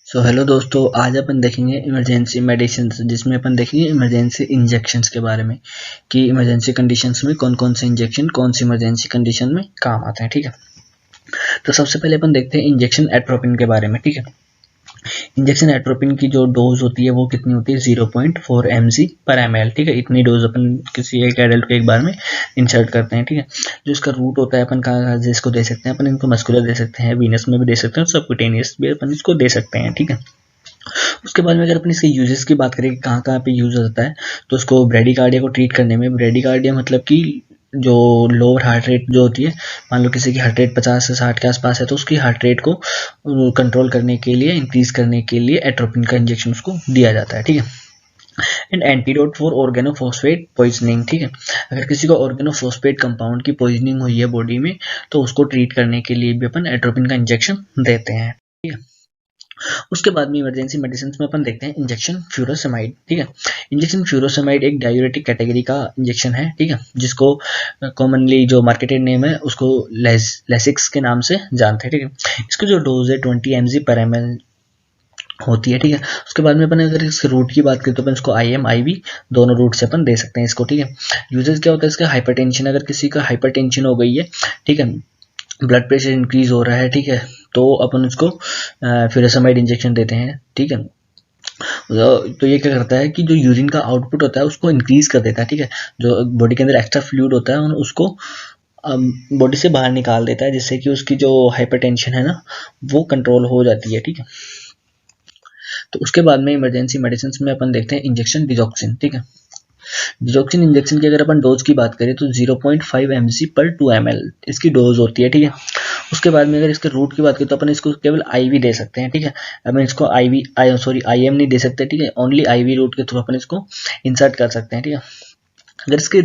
So hello दोस्तों, आज अपन देखेंगे इमरजेंसी मेडिसिन, जिसमें अपन देखेंगे इमरजेंसी इंजेक्शंस के बारे में कि इमरजेंसी कंडीशंस में कौन कौन से इंजेक्शन कौन सी इमरजेंसी कंडीशन में काम आते हैं। ठीक है, तो सबसे पहले अपन देखते हैं इंजेक्शन एट्रोपिन के बारे में। ठीक है, इंजेक्शन एट्रोपिन की जो डोज होती है वो कितनी होती है, 0.4 mg/ml। ठीक है, इतनी डोज अपन किसी एक एडल्ट को एक बार में इंसर्ट करते हैं। ठीक है, जो इसका रूट होता है अपन कहाँ से इसको दे सकते हैं, अपन इनको मस्कुलर दे सकते हैं, वीनस में भी दे सकते हैं, सबक्यूटेनियस भी अपन इसको दे सकते हैं। ठीक है, उसके बाद में अगर अपन इसके यूजेस की बात करें कहाँ कहाँ पे यूज होता है, तो उसको ब्रेडिकार्डिया को ट्रीट करने में, ब्रेडिकार्डिया मतलब कि जो लोअर हार्ट रेट जो होती है, मान लो किसी की हार्ट रेट 50 से 60 के आसपास है, तो उसकी हार्ट रेट को कंट्रोल करने के लिए, इंक्रीज करने के लिए एट्रोपिन का इंजेक्शन उसको दिया जाता है। ठीक है, and antidote for organophosphate poisoning. ठीक है, अगर किसी को ऑर्गेनोफॉस्फेट कंपाउंड की पॉइजनिंग हुई है बॉडी में, तो उसको ट्रीट करने के लिए भी अपन एट्रोपिन का इंजेक्शन देते हैं। ठीक है, उसके बाद में इमरजेंसी मेडिसिन में अपन देखते हैं इंजेक्शन फ्यूरोसेमाइड। ठीक है, इंजेक्शन फ्यूरोसेमाइड एक डायूरेटिक कैटेगरी का इंजेक्शन है। ठीक है, जिसको कॉमनली जो मार्केटेड नेम है उसको लेसिक्स के नाम से जानते हैं। ठीक है, इसकी जो डोज है 20 mg/ml होती है। ठीक है, उसके बाद में अपन अगर इसके रूट की बात करें तो अपन इसको IM IV दोनों रूट से अपन दे सकते हैं इसको। ठीक है, यूजेस क्या होता है इसका, हाइपरटेंशन, अगर किसी का हाइपरटेंशन हो गई है, ठीक है, ब्लड प्रेशर इंक्रीज हो रहा है, ठीक है, तो अपन उसको फ्यूरोसेमाइड इंजेक्शन देते हैं। ठीक है, तो ये क्या करता है कि जो यूरिन का आउटपुट होता है उसको इंक्रीज कर देता है। ठीक है, जो बॉडी के अंदर एक्स्ट्रा फ्लूइड होता है उसको बॉडी से बाहर निकाल देता है, जिससे कि उसकी जो हाइपरटेंशन है ना वो कंट्रोल हो जाती है। ठीक है, तो उसके बाद में इमरजेंसी मेडिसिन में अपन देखते हैं इंजेक्शन डिजॉक्सिन। ठीक है, डिजॉक्सिन इंजेक्शन की अगर अपन डोज की बात करें तो 0.5 mg/2 ml इसकी डोज होती है। ठीक है, उसके बाद में अगर इसके रूट की बात करें तो अपन इसको केवल IV दे सकते हैं। ठीक है, अपन इसको IM नहीं दे सकते। ठीक है, ओनली IV रूट के थ्रू अपन इसको इंसर्ट कर सकते हैं। ठीक है, अगर इसके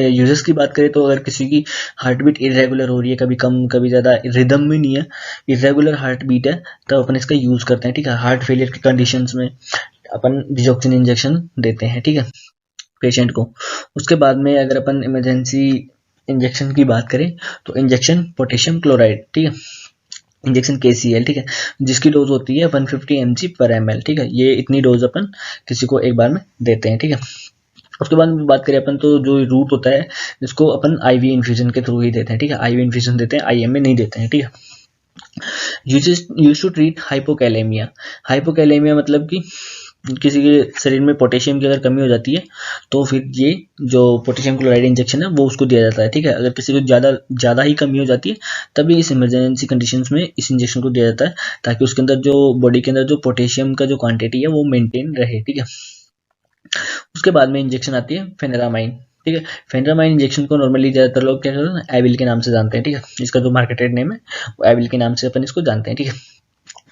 यूजेस की बात करें तो अगर किसी की हार्ट बीट इरेगुलर हो रही है, कभी कम कभी ज़्यादा, रिदम भी नहीं है, इरेगुलर हार्ट बीट है, तो अपन इसका यूज़ करते हैं। ठीक है, हार्ट फेलियर की कंडीशंस में अपन डिजॉक्सिन इंजेक्शन देते हैं। ठीक है, पेशेंट को। उसके बाद में अगर अपन इमरजेंसी इंजेक्शन की बात करें तो इंजेक्शन पोटेशियम क्लोराइड, ठीक है, इंजेक्शन KCl, ठीक है, जिसकी डोज होती है 150 mg/ml। ठीक है, ये इतनी डोज अपन किसी को एक बार में देते हैं। ठीक है, उसके बाद में बात करें अपन तो जो रूट होता है इसको अपन IV इन्फ्यूजन के थ्रू ही देते हैं। ठीक है, IV इन्फ्यूजन देते हैं, IM में नहीं देते हैं। ठीक है, use to treat hypokalaemia. Hypokalaemia मतलब कि किसी के शरीर में पोटेशियम की अगर कमी हो जाती है तो फिर ये जो पोटेशियम क्लोराइड इंजेक्शन है वो उसको दिया जाता है। ठीक है, अगर किसी को ज़्यादा ही कमी हो जाती है तभी इस इमरजेंसी कंडीशंस में इस इंजेक्शन को दिया जाता है, ताकि उसके अंदर जो बॉडी के अंदर जो पोटेशियम का जो क्वांटिटी है वो मेंटेन रहे। ठीक है, उसके बाद में इंजेक्शन आती है फेनेरामाइन। ठीक है, फेनेरामाइन इंजेक्शन को नॉर्मली ज़्यादातर लोग क्या करते हैं, एविल के नाम से जानते हैं। ठीक है, इसका जो मार्केटेड नेम है वो एविल के नाम से अपन इसको जानते हैं। ठीक है,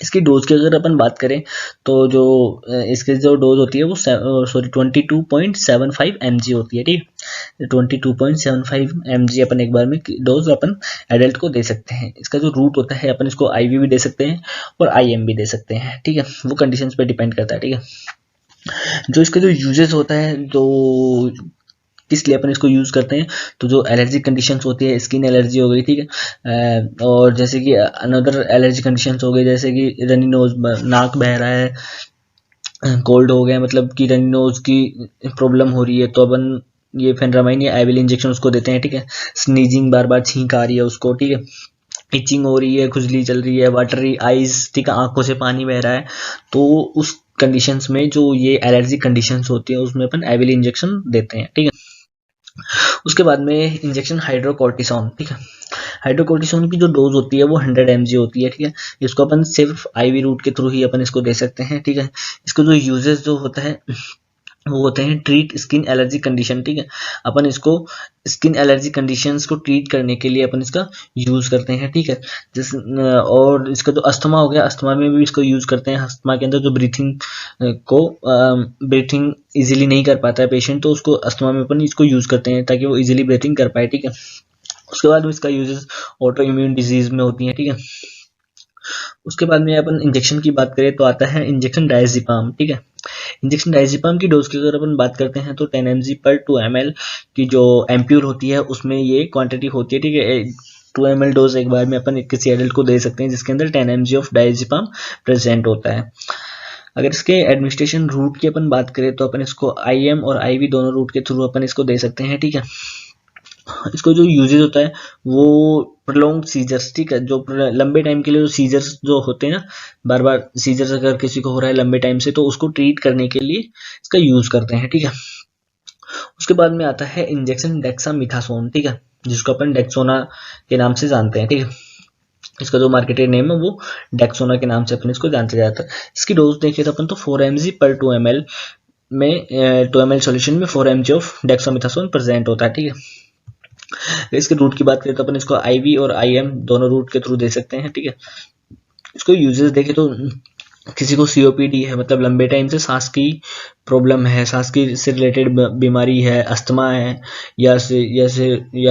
इसकी डोज की अगर अपन बात करें तो जो इसकी जो डोज होती है वो 22.75 mg होती है। ठीक है, 22.75 mg अपन एक बार में डोज अपन एडल्ट को दे सकते हैं। इसका जो रूट होता है अपन इसको IV भी दे सकते हैं और IM भी दे सकते हैं। ठीक है, वो कंडीशंस पे डिपेंड करता है। ठीक है, जो इसका जो यूजेस होता है, जो किस लिए अपन इसको यूज़ करते हैं, तो जो एलर्जिक कंडीशंस होती है, स्किन एलर्जी हो गई, ठीक है, और जैसे कि अनदर एलर्जी कंडीशंस हो गई, जैसे कि रनी नोज, नाक बह रहा है, कोल्ड हो गया, मतलब कि रनी नोज की प्रॉब्लम हो रही है, तो अपन ये फेनरामाइन या एविल इंजेक्शन उसको देते हैं। ठीक है, स्नीजिंग, बार बार छींक आ रही है उसको, ठीक है, इचिंग हो रही है, खुजली चल रही है, वाटरी आइज, ठीक है, आंखों से पानी बह रहा है, तो उस कंडीशंस में जो ये एलर्जी कंडीशंस होती है उसमें अपन एविल इंजेक्शन देते हैं। ठीक है, उसके बाद में इंजेक्शन हाइड्रोकोर्टिसोन। ठीक है, हाइड्रोकोर्टिसोन की जो डोज होती है वो 100 mg होती है। ठीक है, इसको अपन सिर्फ IV रूट के थ्रू ही अपन इसको दे सकते हैं। ठीक है, इसको जो यूजेस जो होता है वो होते हैं ट्रीट स्किन एलर्जी कंडीशन। ठीक है, अपन इसको स्किन एलर्जी कंडीशंस को ट्रीट करने के लिए अपन इसका यूज करते हैं। ठीक है, जिस और इसका जो अस्थमा हो गया, अस्थमा में भी इसको यूज करते हैं। अस्थमा के अंदर जो ब्रीथिंग इजीली नहीं कर पाता है पेशेंट, तो उसको अस्थमा में अपन इसको यूज करते हैं ताकि वो इजीली ब्रीथिंग कर पाए। ठीक है, उसके बाद इसका यूजेस ऑटो इम्यून डिजीज में होती है। ठीक है, उसके बाद में अपन इंजेक्शन की बात करें तो आता है इंजेक्शन डायजिपाम। ठीक है, इंजेक्शन डायजिपाम की डोज की अगर अपन बात करते हैं तो 10 mg/2 ml की जो एम्प्यूल होती है उसमें ये क्वांटिटी होती है। ठीक है, 2 ml डोज एक बार में अपन किसी एडल्ट को दे सकते हैं जिसके अंदर 10 mg ऑफ डायजेपाम प्रेजेंट होता है। अगर इसके एडमिनिस्ट्रेशन रूट की अपन बात करें तो अपन इसको IM और IV दोनों रूट के थ्रू अपन इसको दे सकते हैं, ठीक है। इसको जो यूजेज होता है वो प्रोलॉन्ग सीजर्स, ठीक है, जो लंबे टाइम के लिए जो सीजर्स जो होते हैं ना, बार बार सीजर्स अगर किसी को हो रहा है लंबे टाइम से, तो उसको ट्रीट करने के लिए इसका यूज करते हैं, ठीक है। उसके बाद में आता है इंजेक्शन डेक्सामिथासोन, ठीक है, जिसको अपन डेक्सोना के नाम से जानते हैं, ठीक है। इसका जो मार्केटेड नेम है वो डेक्सोना के नाम से अपन इसको जानते जाता है। इसकी डोज देखें तो अपन तो 4 mg पर 2 ml में 2 ml सॉल्यूशन में 4 mg ऑफ डेक्सामिथासोन प्रेजेंट होता है, ठीक है। इसके रूट की बात करें तो अपन इसको IV और IM दोनों रूट के थ्रू दे सकते हैं, ठीक है। इसको यूजेस देखें तो किसी को COPD है, मतलब लंबे टाइम से सांस की प्रॉब्लम है, सांस की से रिलेटेड बीमारी है, अस्थमा है, या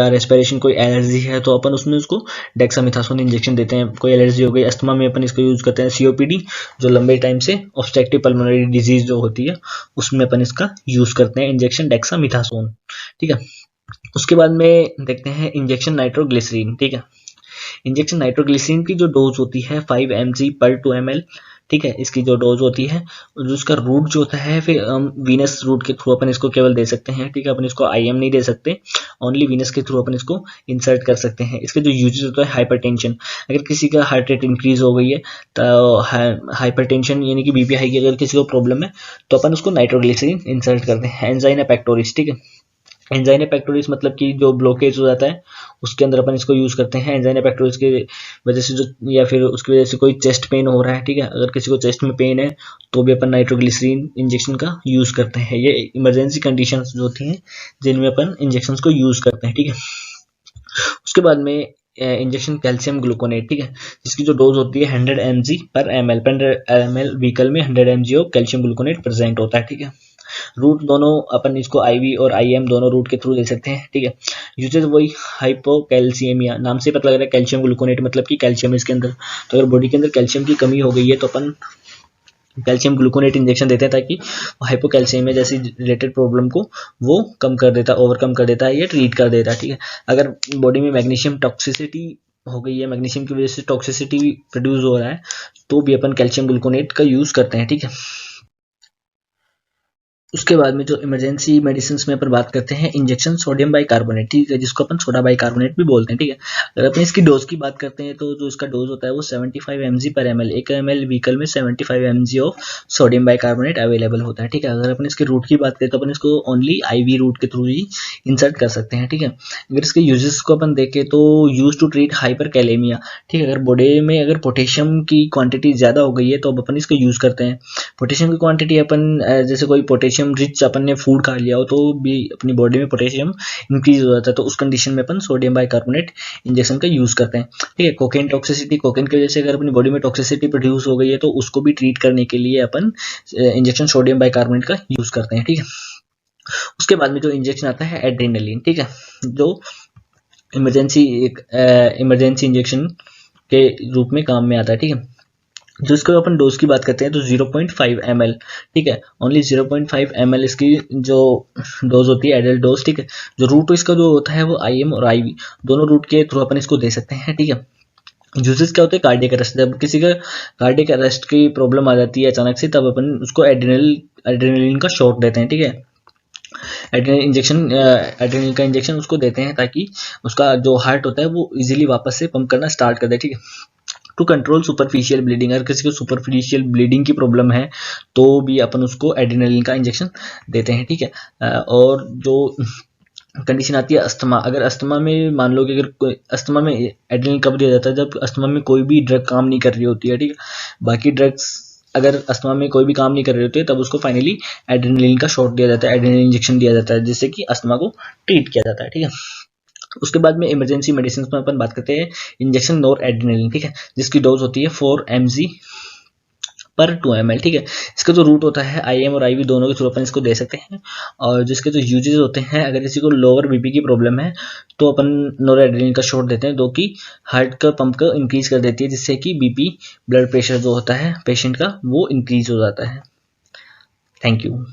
रेस्पिरेशन कोई एलर्जी है, तो अपन उसमें उसको डेक्सामिथासोन इंजेक्शन देते हैं। कोई एलर्जी हो गई, अस्थमा में अपन इसका यूज करते हैं। COPD जो लंबे टाइम से ऑब्स्ट्रक्टिव पल्मोनरी डिजीज जो होती है उसमें अपन इसका यूज करते हैं इंजेक्शन डेक्सामिथासोन, ठीक है। उसके बाद में देखते हैं इंजेक्शन नाइट्रोग्लिसरीन, ठीक है। इंजेक्शन नाइट्रोग्लिसरीन की जो डोज होती है 5 mg पर 2 ml, ठीक है। इसकी जो डोज होती है, जो इसका रूट जो होता है, फिर हम वीनस रूट के थ्रू अपन इसको केवल दे सकते हैं, ठीक है। अपन इसको IM नहीं दे सकते, ओनली वीनस के थ्रू अपन इसको इंसर्ट कर सकते हैं। इसके जो यूजेस होता है हाइपरटेंशन, अगर किसी का हार्ट रेट इंक्रीज हो गई है तो हाइपरटेंशन यानी कि BP हाई की अगर किसी को प्रॉब्लम है तो अपन उसको नाइट्रोग्लिसरीन इंसर्ट करते हैं। एंजाइना पेक्टोरिस, ठीक है। एंजाइना पेक्टोरिस मतलब कि जो ब्लॉकेज हो जाता है उसके अंदर अपन इसको यूज करते हैं। एंजाइना पेक्टोरिस की वजह से जो, या फिर उसकी वजह से कोई चेस्ट पेन हो रहा है, ठीक है, अगर किसी को चेस्ट में पेन है तो भी अपन नाइट्रोग्लिसरीन इंजेक्शन का यूज करते हैं। ये इमरजेंसी कंडीशंस जो होती हैं जिनमें अपन इंजेक्शन को यूज करते हैं, ठीक है। उसके बाद में इंजेक्शन कैल्शियम ग्लूकोनेट, ठीक है, जिसकी जो डोज होती है 100 mg पर ml व्हीकल में 100 mg of calcium gluconate present होता है, ठीक है। रूट दोनों अपन इसको IV और IM दोनों रूट के थ्रू दे सकते हैं, ठीक है। यूजेज वही हाइपोकैल्सीमिया, नाम से पता लग रहा है कैल्शियम ग्लूकोनेट मतलब कि कैल्शियम इसके अंदर, तो अगर बॉडी के अंदर कैल्शियम की कमी हो गई है तो अपन कैल्शियम ग्लूकोनेट इंजेक्शन देते हैं ताकि हाइपोकैल्सीमिया जैसी रिलेटेड प्रॉब्लम को वो कम कर देता है, ओवरकम कर देता है या ट्रीट कर देता है, ठीक है। अगर बॉडी में मैग्नीशियम टॉक्सिसिटी हो गई है, मैग्नीशियम की वजह से टॉक्सिसिटी प्रोड्यूस हो रहा है, तो भी अपन कैल्शियम ग्लूकोनेट का यूज करते हैं, ठीक है। उसके बाद में जो इमरजेंसी मेडिसिन में अपन बात करते हैं इंजेक्शन सोडियम बाइकार्बोनेट, ठीक है, जिसको अपन सोडा बाइकार्बोनेट भी बोलते हैं, ठीक है। अगर अपन इसकी डोज की बात करते हैं तो जो इसका डोज होता है वो 75 mg पर ml, 1 ml व्हीकल में 75 mg of sodium bicarbonate available होता है, ठीक है। अगर अपन इसके रूट की बात करें तो अपन इसको ओनली IV रूट के थ्रू ही इंसर्ट कर सकते हैं, ठीक है। अगर इसके यूजेस को अपन देखें तो use to treat hyperkalaemia, ठीक है, अगर बॉडी में अगर पोटेशियम की क्वांटिटी ज़्यादा हो गई है तो अब अपन इसको यूज़ करते हैं। पोटेशियम की क्वांटिटी अपन जैसे कोई पोटेशियम रिच अपन ने फूड खा लिया हो तो भी अपनी बॉडी में पोटेशियम इंक्रीज हो जाता है, तो उस कंडीशन में अपन सोडियम बाइकार्बोनेट इंजेक्शन का यूज करते हैं, ठीक है। कोकेन टॉक्सिसिटी, कोकेन की वजह से अगर अपनी बॉडी में टॉक्सिसिटी प्रोड्यूस हो गई है तो उसको भी ट्रीट करने के लिए अपन इंजेक्शन सोडियम बाइकार्बोनेट का यूज करते हैं, ठीक है। उसके बाद में जो इंजेक्शन आता है एड्रेनलिन, ठीक है, जो इमरजेंसी इंजेक्शन के रूप में काम में आता है, ठीक है। जो इसको अपन डोज की बात करते हैं तो 0.5 ml, ठीक है, ओनली 0.5 ml इसकी जो डोज होती है एडल्ट डोज, ठीक है। जो रूट इसका जो होता है वो IM और IV दोनों रूट के थ्रू अपन इसको दे सकते हैं, ठीक है। यूजेस क्या होते हैं कार्डियक अरेस्ट, जब किसी का कार्डियक अरेस्ट की प्रॉब्लम आ जाती है अचानक से तब अपन उसको एड्रेनलिन का शॉट देते हैं, ठीक है। एड्रेनलिन का इंजेक्शन उसको देते हैं ताकि उसका जो हार्ट होता है वो इजीली वापस से पंप करना स्टार्ट कर दे, ठीक है। टू कंट्रोल सुपरफिशियल ब्लीडिंग, अगर किसी को सुपरफिशियल ब्लीडिंग की प्रॉब्लम है तो भी अपन उसको एड्रेनलिन का इंजेक्शन देते हैं, ठीक है। और जो कंडीशन आती है अस्थमा, अगर अस्थमा में मान लो कि अगर अस्थमा में एड्रेनलिन कब दिया जाता है जब अस्थमा में कोई भी ड्रग काम नहीं कर रही होती है, ठीक है। बाकी ड्रग्स अगर अस्थमा में कोई भी काम नहीं कर रही होती है तब उसको फाइनली एड्रेनलिन का शॉट दिया जाता है, एड्रेनलिन इंजेक्शन दिया जाता है जिससे कि अस्थमा को ट्रीट किया जाता है, ठीक है। उसके बाद में इमरजेंसी मेडिसिन में अपन बात करते हैं इंजेक्शन नोर एड्रेनलिन, ठीक है, जिसकी डोज होती है 4 mg पर 2 ml, ठीक है। इसका जो रूट होता है IM और IV दोनों के थ्रू अपन इसको दे सकते हैं। और जिसके जो यूजेस होते हैं, अगर किसी को लोअर BP की प्रॉब्लम है तो अपन नोर एड्रेनलिन का शॉट देते हैं जो कि हार्ट का पंप का इंक्रीज कर देती है जिससे कि BP ब्लड प्रेशर जो होता है पेशेंट का वो इंक्रीज हो जाता है। Thank you.